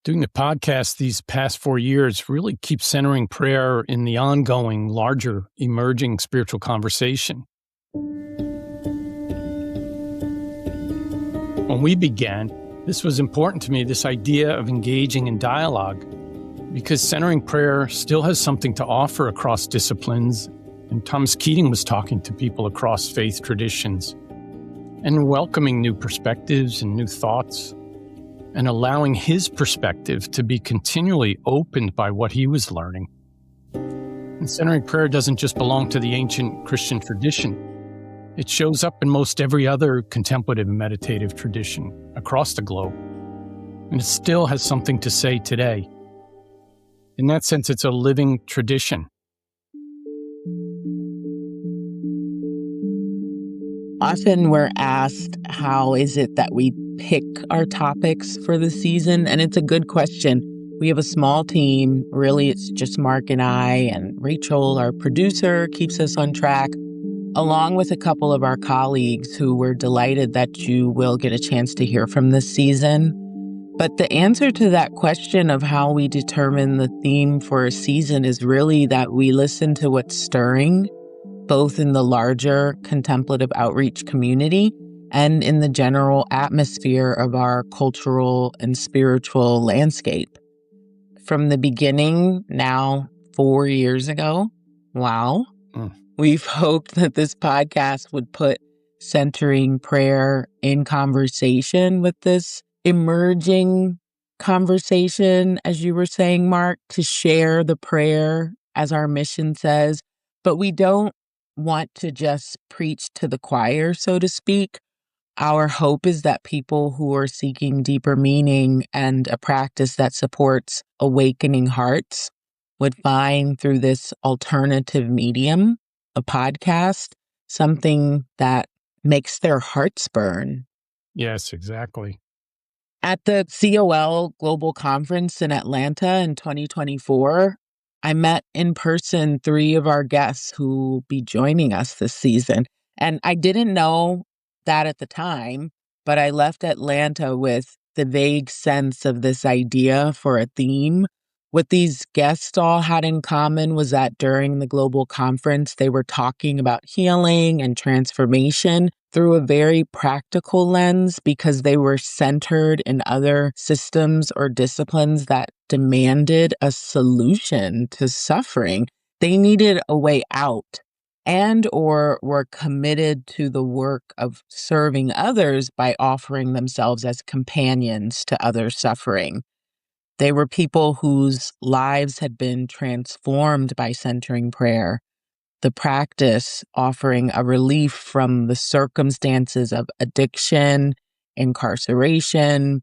Doing the podcast these past 4 years really keeps centering prayer in the ongoing, larger, emerging spiritual conversation. When we began, this was important to me, this idea of engaging in dialogue, because centering prayer still has something to offer across disciplines, and Thomas Keating was talking to people across faith traditions and welcoming new perspectives and new thoughts, and allowing his perspective to be continually opened by what he was learning. And centering prayer doesn't just belong to the ancient Christian tradition. It shows up in most every other contemplative and meditative tradition across the globe. And it still has something to say today. In that sense, it's a living tradition. Often we're asked, how is it that we pick our topics for the season? And it's a good question. We have a small team. Really, it's just Mark and I, and Rachel, our producer, keeps us on track, along with a couple of our colleagues who we're delighted that you will get a chance to hear from this season. But the answer to that question of how we determine the theme for a season is really that we listen to what's stirring, both in the larger contemplative outreach community and in the general atmosphere of our cultural and spiritual landscape. From the beginning, now 4 years ago, we've hoped that this podcast would put centering prayer in conversation with this emerging conversation, as you were saying, Mark, to share the prayer as our mission says. But we don't want to just preach to the choir, so to speak. Our hope is that people who are seeking deeper meaning and a practice that supports awakening hearts would find through this alternative medium, a podcast, something that makes their hearts burn. Yes, exactly. At the COL Global Conference in Atlanta in 2024, I met in person 3 of our guests who will be joining us this season. And I didn't know that at the time, but I left Atlanta with the vague sense of this idea for a theme. What these guests all had in common was that during the global conference, they were talking about healing and transformation through a very practical lens because they were centered in other systems or disciplines that demanded a solution to suffering. They needed a way out and or were committed to the work of serving others by offering themselves as companions to other suffering. They were people whose lives had been transformed by centering prayer, the practice offering a relief from the circumstances of addiction, incarceration,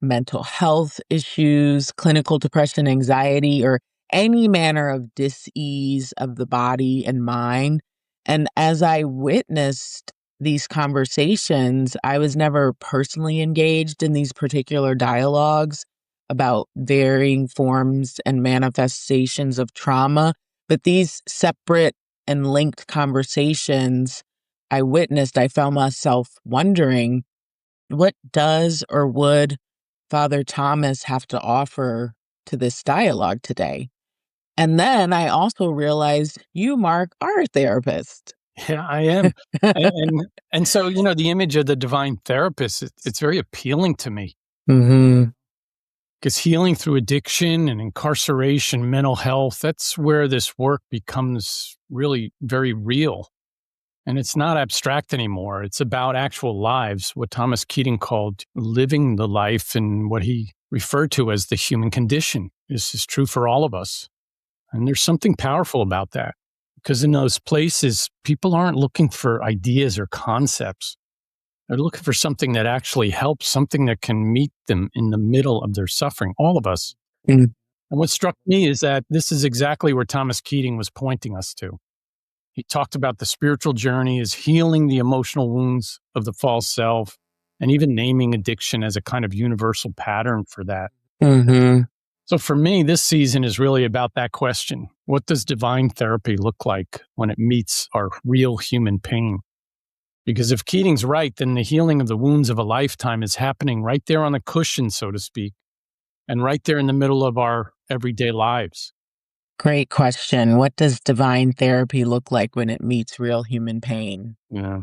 mental health issues, clinical depression, anxiety, or any manner of dis-ease of the body and mind. And as I witnessed these conversations, I was never personally engaged in these particular dialogues about varying forms and manifestations of trauma, but these separate and linked conversations I witnessed, I found myself wondering, what does or would Father Thomas have to offer to this dialogue today? And then I also realized you, Mark, are a therapist. Yeah, I am. and so, the image of the divine therapist, it's very appealing to me. Mm-hmm. Because healing through addiction and incarceration, mental health, that's where this work becomes really very real. And it's not abstract anymore. It's about actual lives, what Thomas Keating called living the life, and what he referred to as the human condition. This is true for all of us. And there's something powerful about that. Because in those places, people aren't looking for ideas or concepts. They're looking for something that actually helps, something that can meet them in the middle of their suffering, all of us. And what struck me is that this is exactly where Thomas Keating was pointing us to. He talked about the spiritual journey as healing the emotional wounds of the false self, and even naming addiction as a kind of universal pattern for that. Mm-hmm. So for me, this season is really about that question. What does divine therapy look like when it meets our real human pain? Because if Keating's right, then the healing of the wounds of a lifetime is happening right there on the cushion, so to speak. and right there in the middle of our everyday lives. Great question. What does divine therapy look like when it meets real human pain? Yeah.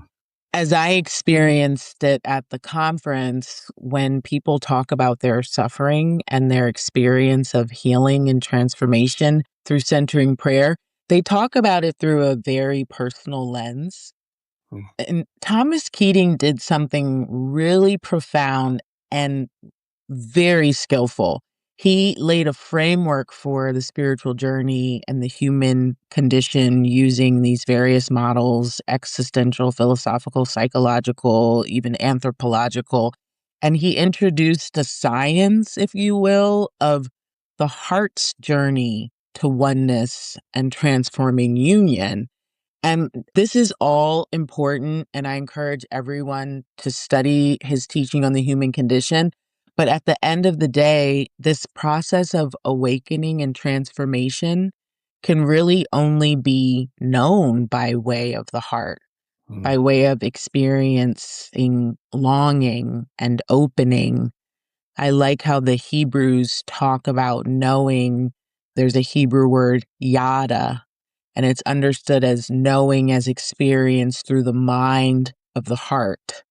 As I experienced it at the conference, when people talk about their suffering and their experience of healing and transformation through centering prayer, they talk about it through a very personal lens. Mm. And Thomas Keating did something really profound and very skillful. He laid a framework for the spiritual journey and the human condition using these various models: existential, philosophical, psychological, even anthropological. And he introduced a science, if you will, of the heart's journey to oneness and transforming union. And this is all important, and I encourage everyone to study his teaching on the human condition. But at the end of the day, this process of awakening and transformation can really only be known by way of the heart, by way of experiencing longing and opening. I like how the Hebrews talk about knowing. There's a Hebrew word, yada, and it's understood as knowing as experience through the mind of the heart.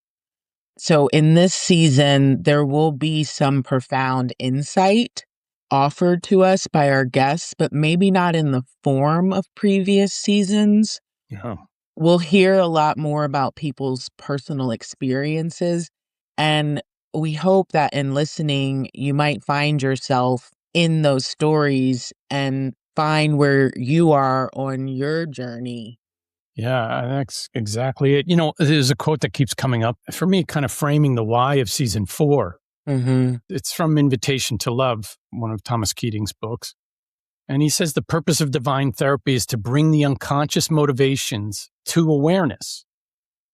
So in this season, there will be some profound insight offered to us by our guests, but maybe not in the form of previous seasons. Yeah. We'll hear a lot more about people's personal experiences, and we hope that in listening, you might find yourself in those stories and find where you are on your journey. Yeah, that's exactly it. There's a quote that keeps coming up for me, kind of framing the why of season 4. Mm-hmm. It's from Invitation to Love, one of Thomas Keating's books. And he says the purpose of divine therapy is to bring the unconscious motivations to awareness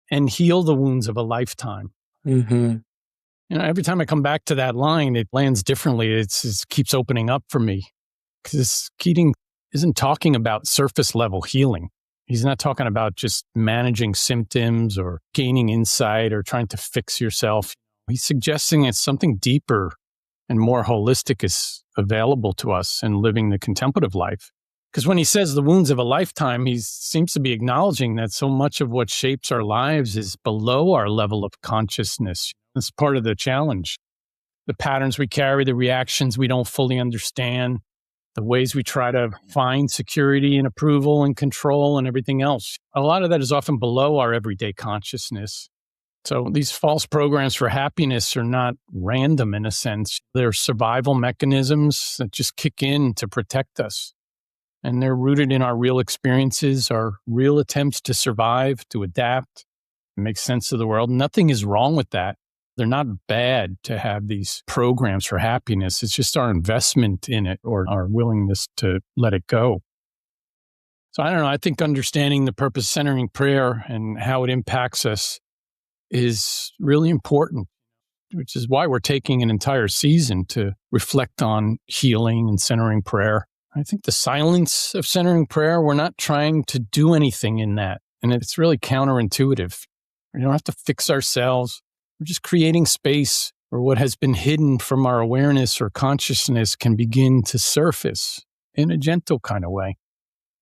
and heal the wounds of a lifetime. Mm-hmm. Every time I come back to that line, it lands differently. It keeps opening up for me because Keating isn't talking about surface level healing. He's not talking about just managing symptoms or gaining insight or trying to fix yourself. He's suggesting it's something deeper and more holistic is available to us in living the contemplative life. Because when he says the wounds of a lifetime, he seems to be acknowledging that so much of what shapes our lives is below our level of consciousness. That's part of the challenge. The patterns we carry, the reactions we don't fully understand, the ways we try to find security and approval and control and everything else. A lot of that is often below our everyday consciousness. So these false programs for happiness are not random in a sense. They're survival mechanisms that just kick in to protect us. And they're rooted in our real experiences, our real attempts to survive, to adapt, make sense of the world. Nothing is wrong with that. They're not bad to have these programs for happiness. It's just our investment in it or our willingness to let it go. So I don't know. I think understanding the purpose centering prayer and how it impacts us is really important, which is why we're taking an entire season to reflect on healing and centering prayer. I think the silence of centering prayer, we're not trying to do anything in that. And it's really counterintuitive. We don't have to fix ourselves. We're just creating space where what has been hidden from our awareness or consciousness can begin to surface in a gentle kind of way.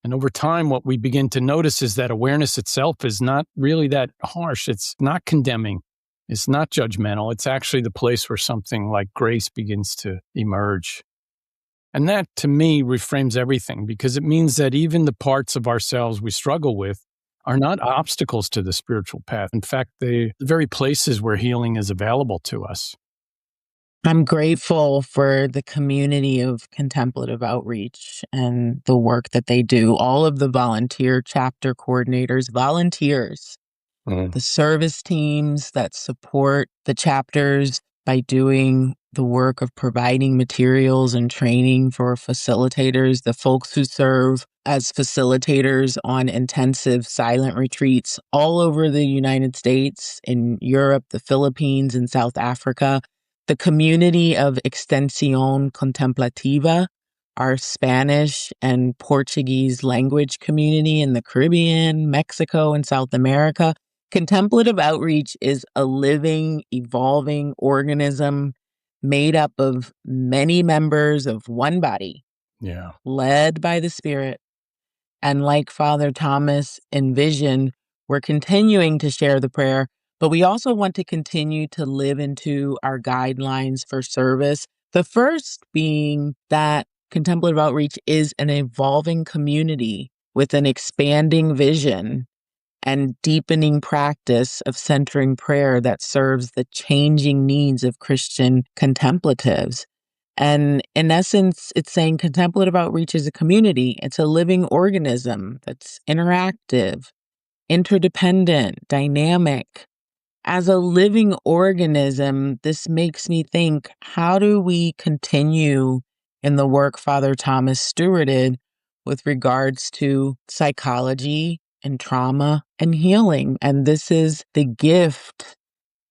And over time, what we begin to notice is that awareness itself is not really that harsh. It's not condemning. It's not judgmental. It's actually the place where something like grace begins to emerge. And that, to me, reframes everything because it means that even the parts of ourselves we struggle with are not obstacles to the spiritual path. In fact, they're the very places where healing is available to us. I'm grateful for the community of contemplative outreach and the work that they do. All of the volunteer chapter coordinators, volunteers, the service teams that support the chapters by doing the work of providing materials and training for facilitators, the folks who serve as facilitators on intensive silent retreats all over the United States, in Europe, the Philippines, and South Africa. The community of Extensión Contemplativa, our Spanish and Portuguese language community in the Caribbean, Mexico, and South America. Contemplative outreach is a living, evolving organism made up of many members of one body, Yeah. led by the Spirit. And like Father Thomas envisioned, we're continuing to share the prayer, but we also want to continue to live into our guidelines for service. The first being that contemplative outreach is an evolving community with an expanding vision and deepening practice of centering prayer that serves the changing needs of Christian contemplatives. And in essence, it's saying contemplative outreach is a community. It's a living organism that's interactive, interdependent, dynamic. As a living organism, this makes me think, how do we continue in the work Father Thomas stewarded with regards to psychology and trauma and healing? And this is the gift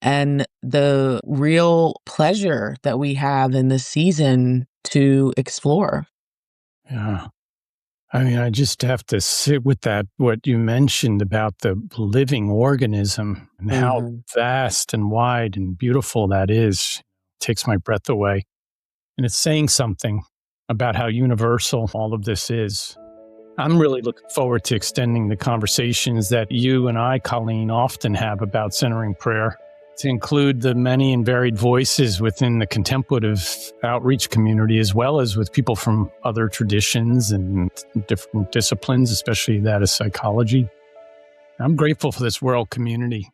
and the real pleasure that we have in this season to explore. Yeah. I mean, I just have to sit with that, what you mentioned about the living organism and how vast and wide and beautiful that is. It takes my breath away. And it's saying something about how universal all of this is. I'm really looking forward to extending the conversations that you and I, Colleen, often have about centering prayer, to include the many and varied voices within the contemplative outreach community, as well as with people from other traditions and different disciplines, especially that of psychology. I'm grateful for this world community.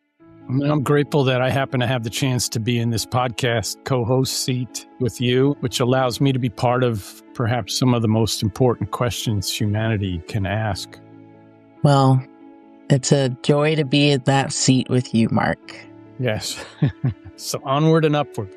I'm grateful that I happen to have the chance to be in this podcast co-host seat with you, which allows me to be part of perhaps some of the most important questions humanity can ask. Well, it's a joy to be in that seat with you, Mark. Yes. So onward and upward.